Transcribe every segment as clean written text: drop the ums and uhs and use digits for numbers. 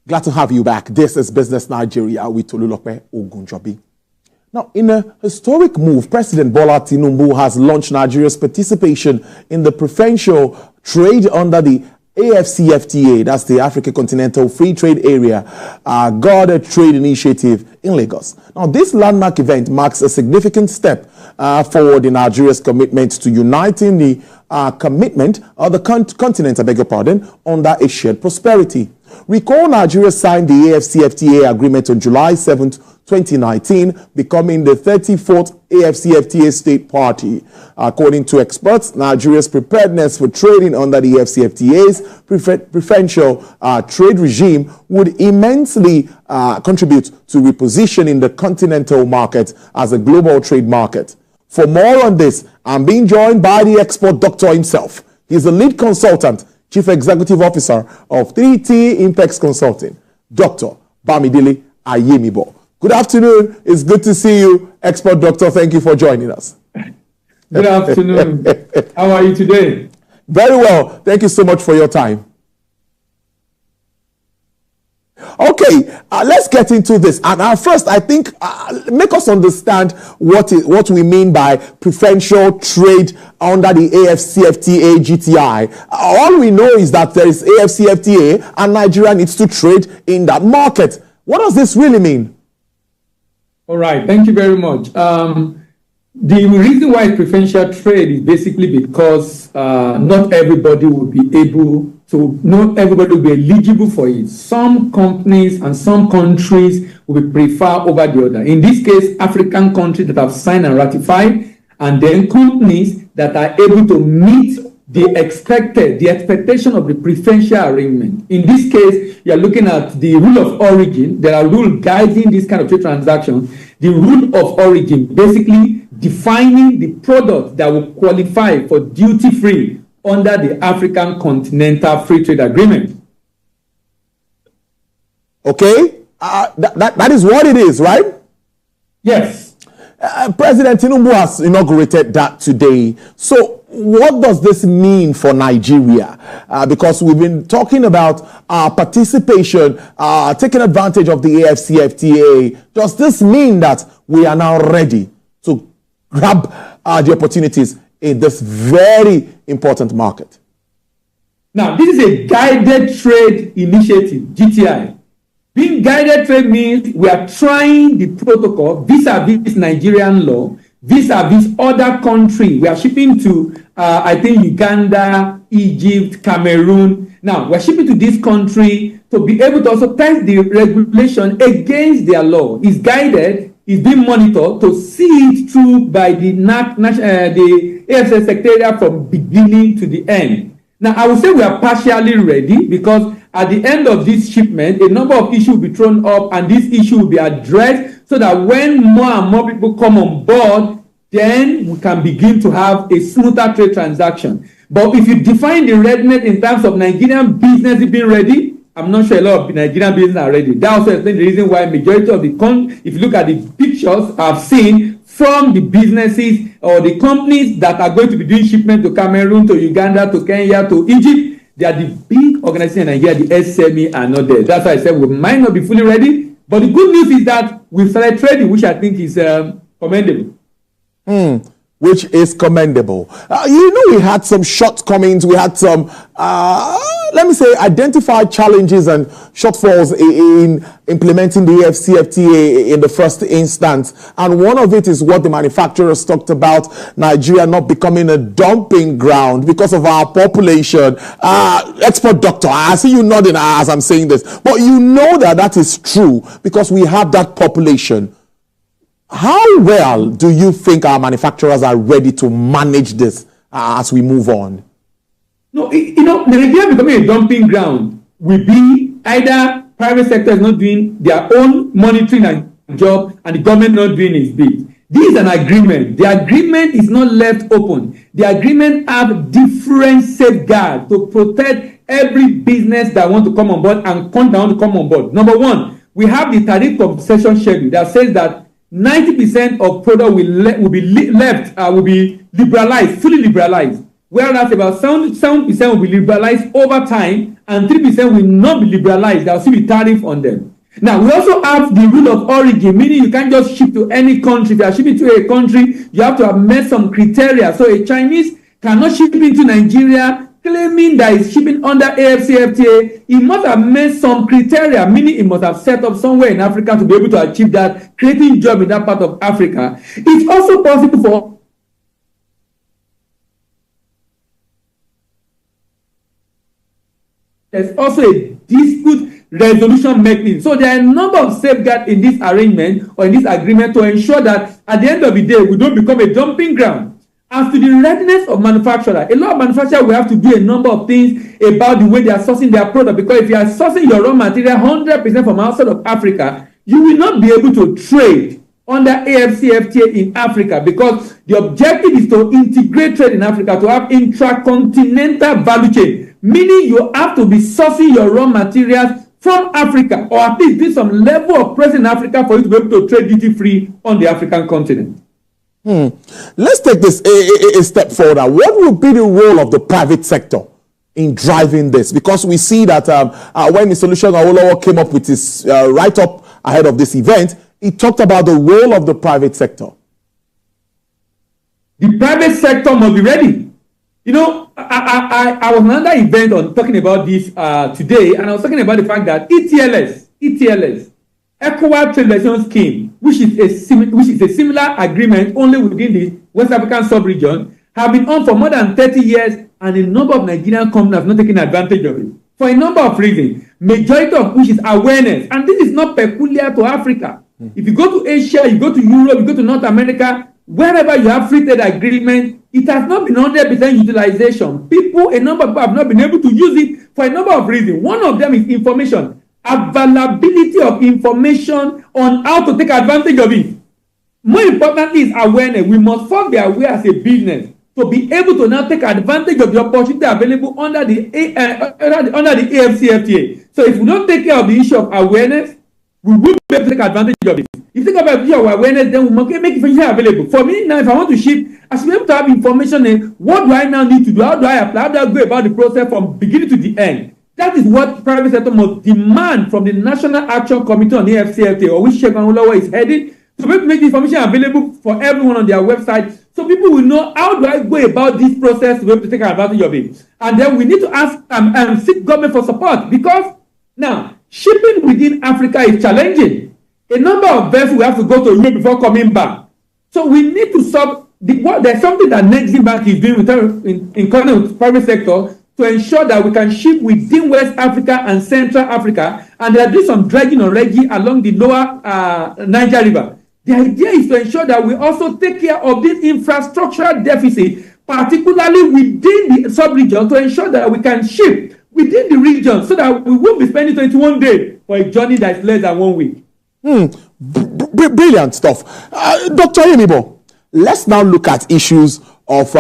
Glad to have you back. This is Business Nigeria with Tolulope Ogunjobi. Now, in a historic move, President Bola Tinubu has launched Nigeria's participation in the preferential trade under the AFCFTA, that's the African Continental Free Trade Area, Guarded Trade Initiative in Lagos. Now, this landmark event marks a significant step forward in Nigeria's commitment to uniting the continent, under a shared prosperity. Recall Nigeria signed the AFCFTA agreement on July 7th, 2019, becoming the 34th AFCFTA state party. According to experts, Nigeria's preparedness for trading under the AFCFTA's preferential trade regime would immensely contribute to repositioning the continental market as a global trade market. For more on this, I'm being joined by the export doctor himself. He's the lead consultant, Chief Executive Officer of 3T Impex Consulting, Dr. Bamidele Ayemibo. Good afternoon. It's good to see you, Export Doctor. Thank you for joining us. Good afternoon. How are you today? Very well. Thank you so much for your time. Okay, let's get into this. And first, I think, make us understand what we mean by preferential trade under the AFCFTA GTI. All we know is that there is AFCFTA and Nigeria needs to trade in that market. What does this really mean? All right, thank you very much. The reason why preferential trade is basically because not everybody will be able to, not everybody will be eligible for it. Some companies and some countries will be preferred over the other. In this case, African countries that have signed and ratified, and then companies that are able to meet the expectation of the preferential arrangement. In this case, you are looking at the rule of origin. There are rules guiding this kind of trade transaction. The rule of origin, basically defining the product that will qualify for duty-free under the African Continental Free Trade Agreement. Okay, that is what it is, right? Yes. President Tinubu has inaugurated that today. So what does this mean for Nigeria? Because we've been talking about participation, taking advantage of the AFCFTA. Does this mean that we are now ready to grab the opportunities in this very important market? Now, this is a guided trade initiative, GTI. Being guided trade means we are trying the protocol vis-a-vis Nigerian law, vis-a-vis other countries. We are shipping to, I think, Uganda, Egypt, Cameroon. Now, we're shipping to this country to be able to also test the regulation against their law. It's guided, it's being monitored to see it through by the AFCFTA Secretariat from beginning to the end. Now, I would say we are partially ready because at the end of this shipment, a number of issues will be thrown up and this issue will be addressed so that when more and more people come on board, then we can begin to have a smoother trade transaction. But if you define the readiness in terms of Nigerian business being ready, I'm not sure a lot of Nigerian business are ready. That also explains the reason why majority of if you look at the pictures I've seen from the businesses or the companies that are going to be doing shipment to Cameroon, to Uganda, to Kenya, to Egypt, they are the big organizations in Nigeria, the SME are not there. That's why I said we might not be fully ready. But the good news is that we've started trading, which I think is commendable. Which is commendable. We had some shortcomings. We had some, let me say, identified challenges and shortfalls in implementing the AFCFTA in the first instance. And one of it is what the manufacturers talked about, Nigeria not becoming a dumping ground because of our population. Export doctor, I see you nodding as I'm saying this. But you know that is true because we have that population. How well do you think our manufacturers are ready to manage this as we move on? No, Nigeria becoming a dumping ground will be either private sector is not doing their own monitoring job and the government not doing its bit. This is an agreement. The agreement is not left open. The agreement have different safeguards to protect every business that want to come on board and country that want to come on board. Number one, we have the tariff concession schedule that says that 90% of product will be liberalized, fully liberalized. whereas about 7% will be liberalized over time, and 3% will not be liberalized. There will still be tariff on them. Now, we also have the rule of origin, meaning you can't just ship to any country. If you are shipping to a country, you have to have met some criteria. So a Chinese cannot ship into Nigeria claiming that it's shipping under AFCFTA. It must have met some criteria, meaning it must have set up somewhere in Africa to be able to achieve that, creating jobs in that part of Africa. It's also possible for there's also a dispute resolution mechanism. So there are a number of safeguards in this arrangement or in this agreement to ensure that at the end of the day, we don't become a dumping ground. As to the readiness of manufacturer, a lot of manufacturers will have to do a number of things about the way they are sourcing their product, because if you are sourcing your raw material 100% from outside of Africa, you will not be able to trade under AFCFTA in Africa, because the objective is to integrate trade in Africa, to have intracontinental value chain, meaning you have to be sourcing your raw materials from Africa, or at least do some level of presence in Africa for you to be able to trade duty-free on the African continent. Let's take this a step further. What would be the role of the private sector in driving this? Because we see that when Mr. Olusegun Awolowo came up with his write-up ahead of this event, he talked about the role of the private sector. The private sector must be ready. You know, I was on another event on talking about this today, and I was talking about the fact that ETLS, Equal Trade Relations Scheme, which is a similar agreement only within the West African sub-region, have been on for more than 30 years, and a number of Nigerian companies have not taken advantage of it for a number of reasons, majority of which is awareness. And this is not peculiar to Africa. If you go to Asia, you go to Europe, you go to North America, wherever you have free trade agreement, it has not been 100% utilization. A number of people have not been able to use it for a number of reasons. One of them is information. Availability of information on how to take advantage of it. More importantly is awareness. We must first be aware as a business to be able to now take advantage of the opportunity available under the AFCFTA. So if we don't take care of the issue of awareness, we will be able to take advantage of it. If you think about the issue of awareness, then we must make information available. For me now, if I want to ship, I should be able to have information in what do I now need to do, how do I apply, how do I go about the process from beginning to the end. That is what private sector must demand from the National Action Committee on the AFCFTA, or which Sheikh Awolowo is heading, to be able to make the information available for everyone on their website, so people will know how do I go about this process to be able to take advantage of it. And then we need to ask seek government for support, because now shipping within Africa is challenging. A number of vessels will have to go to Europe before coming back. So we need to solve there's something that Nexim Bank is doing in connection with private sector to ensure that we can ship within West Africa and Central Africa, and they are doing some dredging already along the lower Niger River. The idea is to ensure that we also take care of this infrastructural deficit, particularly within the sub-region, to ensure that we can ship within the region so that we won't be spending 21 days for a journey that is less than 1 week. Brilliant stuff. Dr. Yemibo, let's now look at issues of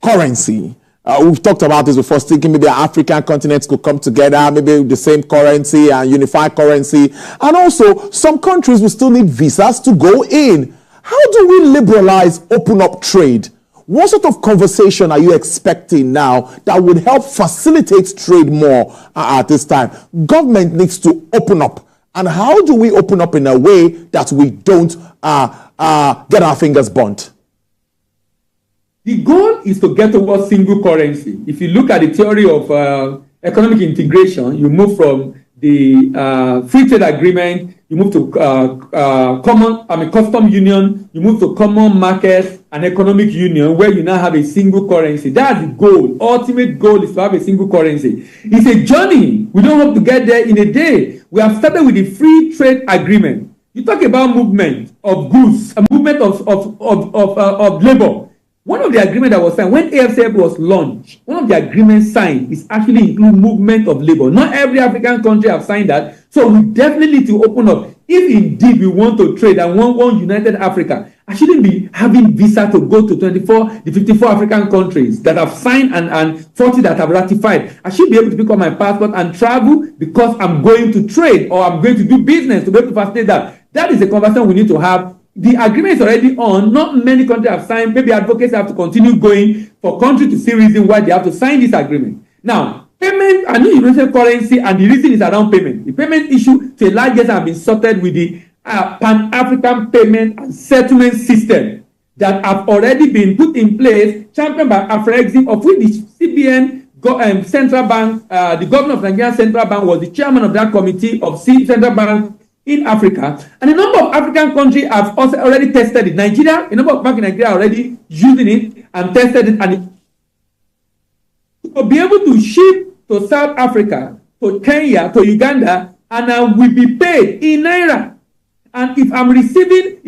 currency. We've talked about this before, thinking maybe African continents could come together, maybe the same currency and unified currency. And also, some countries will still need visas to go in. How do we liberalize, open up trade? What sort of conversation are you expecting now that would help facilitate trade more at this time? Government needs to open up. And how do we open up in a way that we don't get our fingers burnt? The goal is to get towards single currency. If you look at the theory of economic integration, you move from the free trade agreement, you move to custom union, you move to common market and economic union, where you now have a single currency. That's the goal. Ultimate goal is to have a single currency. It's a journey. We don't hope to get there in a day. We have started with the free trade agreement. You talk about movement of goods, a movement of labor. One of the agreements that was signed when AFCFTA was launched, one of the agreements signed is actually include movement of labor. Not every African country have signed that, so we definitely need to open up. If indeed we want to trade and want one united Africa, I shouldn't be having visa to go to the 54 African countries that have signed and 40 that have ratified. I should be able to pick up my passport and travel because I'm going to trade or I'm going to do business to be able to facilitate that. That is a conversation we need to have the agreement is already on. Not many countries have signed. Maybe advocates have to continue going for countries to see reason why they have to sign this agreement. Now, payment, I know you mentioned currency, and the reason is around payment. The payment issue to a large extent have been sorted with the Pan-African payment and settlement system that have already been put in place, championed by AFCFTA, of which the CBN Central Bank, the governor of Nigeria Central Bank was the chairman of that committee of Central Bank in Africa. And a number of African countries have also already tested it. Nigeria, a number of banks in Nigeria are already using it and tested it. And to be able to ship to South Africa, to Kenya, to Uganda, and I will be paid in Naira. And if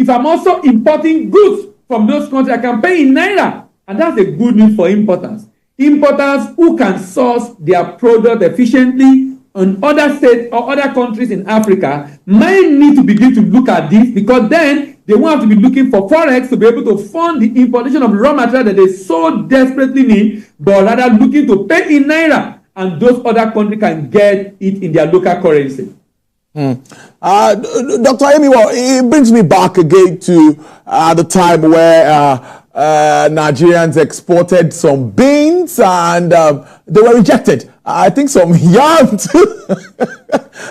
I'm also importing goods from those countries, I can pay in Naira. And that's a good news for importers. Importers who can source their product efficiently in other states or other countries in Africa might need to begin to look at this, because then they won't have to be looking for forex to be able to fund the importation of raw material that they so desperately need, but rather looking to pay in Naira, and those other countries can get it in their local currency. Dr. Emiwo, it brings me back again to the time where Nigerians exported some beans and they were rejected. I think some yam too.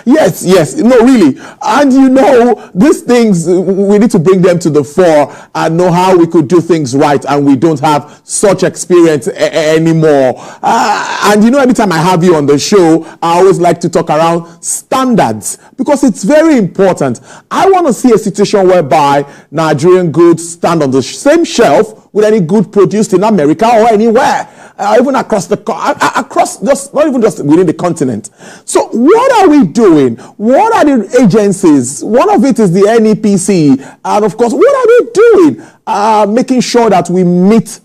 Yes, no, really. And you know, these things, we need to bring them to the fore and know how we could do things right, and we don't have such experience anymore. And you know, every time I have you on the show, I always like to talk around standards, because it's very important. I want to see a situation whereby Nigerian goods stand on the same shelf with any good produced in America or anywhere, even across not even just within the continent. So what are we doing? What are the agencies? One of it is the NEPC, and of course, what are they doing? Making sure that we meet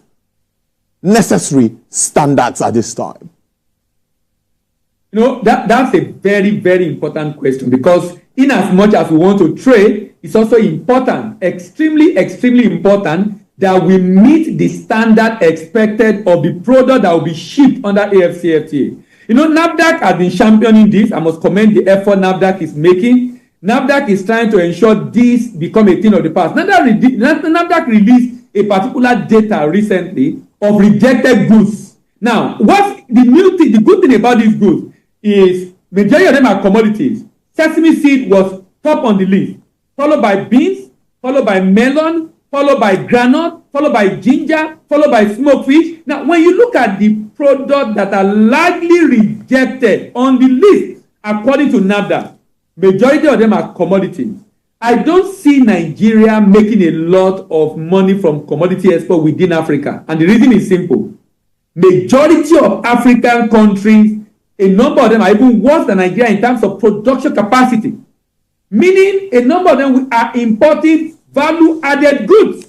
necessary standards at this time. You know, that's a very, very important question, because in as much as we want to trade, it's also important, extremely, extremely important, that we meet the standard expected of the product that will be shipped under AFCFTA. You know, NAFDAC has been championing this. I must commend the effort NAFDAC is making. NAFDAC is trying to ensure this become a thing of the past. NAFDAC released a particular data recently of rejected goods. Now, what's the new thing, the good thing about these goods is majority of them are commodities. Sesame seed was top on the list, followed by beans, followed by melon, followed by granite, followed by ginger, followed by smoked fish. Now, when you look at the products that are largely rejected on the list, according to NAFDAC, majority of them are commodities. I don't see Nigeria making a lot of money from commodity export within Africa. And the reason is simple. Majority of African countries, a number of them are even worse than Nigeria in terms of production capacity. Meaning, a number of them are importing value-added goods.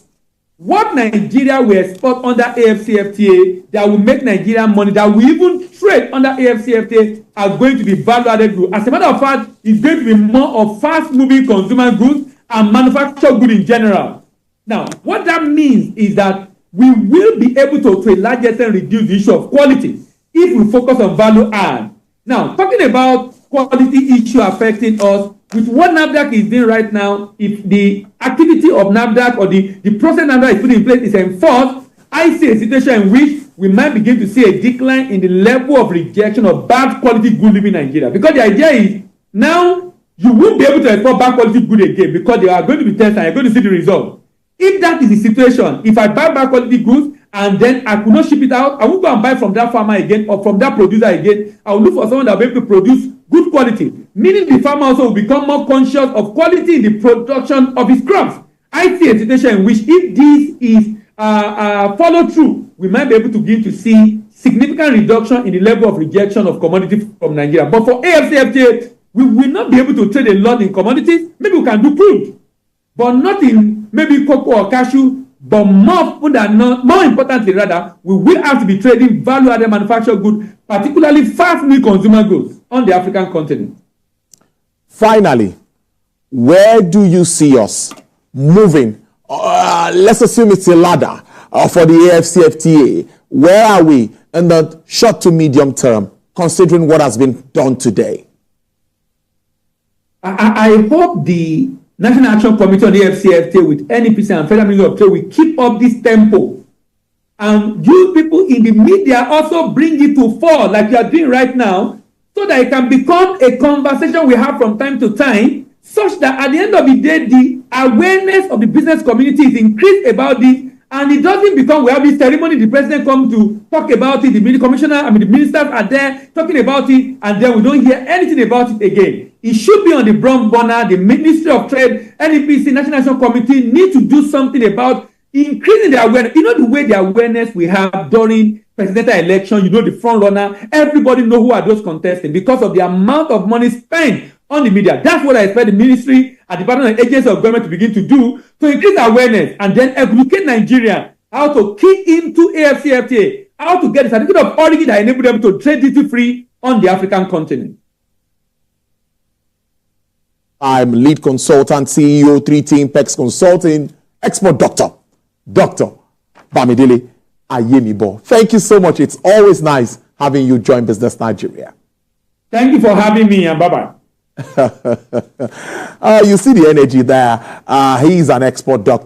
What Nigeria will export under AFCFTA that will make Nigeria money, that will even trade under AFCFTA, are going to be value-added goods. As a matter of fact, it's going to be more of fast-moving consumer goods and manufactured goods in general. Now, what that means is that we will be able to a large extent reduce the issue of quality if we focus on value add. Now, talking about quality issue affecting us, with what NAFDAC is doing right now, if the activity of NAFDAC or the process NAFDAC is put in place is enforced, I see a situation in which we might begin to see a decline in the level of rejection of bad quality good living in Nigeria. Because the idea is, now you won't be able to export bad quality good again, because they are going to be tested and you're going to see the result. If that is the situation, if I buy bad quality goods and then I could not ship it out, I won't go and buy from that farmer again or from that producer again. I will look for someone that will be able to produce good quality, meaning the farmer also will become more conscious of quality in the production of his crops. I see a situation in which, if this is followed through, we might be able to begin to see significant reduction in the level of rejection of commodities from Nigeria. But for AFCFTA, we will not be able to trade a lot in commodities. Maybe we can do crude, but not in maybe cocoa or cashew. But more importantly, rather, we will have to be trading value-added manufactured goods, particularly fast-moving consumer goods on the African continent. Finally, where do you see us moving? Let's assume it's a ladder for the AFCFTA. Where are we in the short to medium term, considering what has been done today? I hope the National Action Committee on the AFCFTA with NEPC and Federal Ministry of Trade will keep up this tempo. And you people in the media also bring it to fore like you are doing right now, so that it can become a conversation we have from time to time, such that at the end of the day, the awareness of the business community is increased about this, and it doesn't become we have this ceremony, the president comes to talk about it, the ministers are there talking about it, and then we don't hear anything about it again. It should be on the front burner. The Ministry of Trade, NEPC, National Action Committee need to do something about increasing the awareness. You know the way the awareness we have during presidential election, you know the front runner, everybody know who are those contesting because of the amount of money spent on the media. That's what I expect the ministry and department and agencies of government to begin to do to increase awareness and then educate Nigeria how to key into AFCFTA, how to get the certificate of origin that enable them to trade duty-free on the African continent. I'm lead consultant, CEO, 3Team PEX Consulting, export doctor, Dr. Bamidele Ayemibo. Thank you so much. It's always nice having you join Business Nigeria. Thank you for having me, and bye-bye. You see the energy there. He's an export doctor.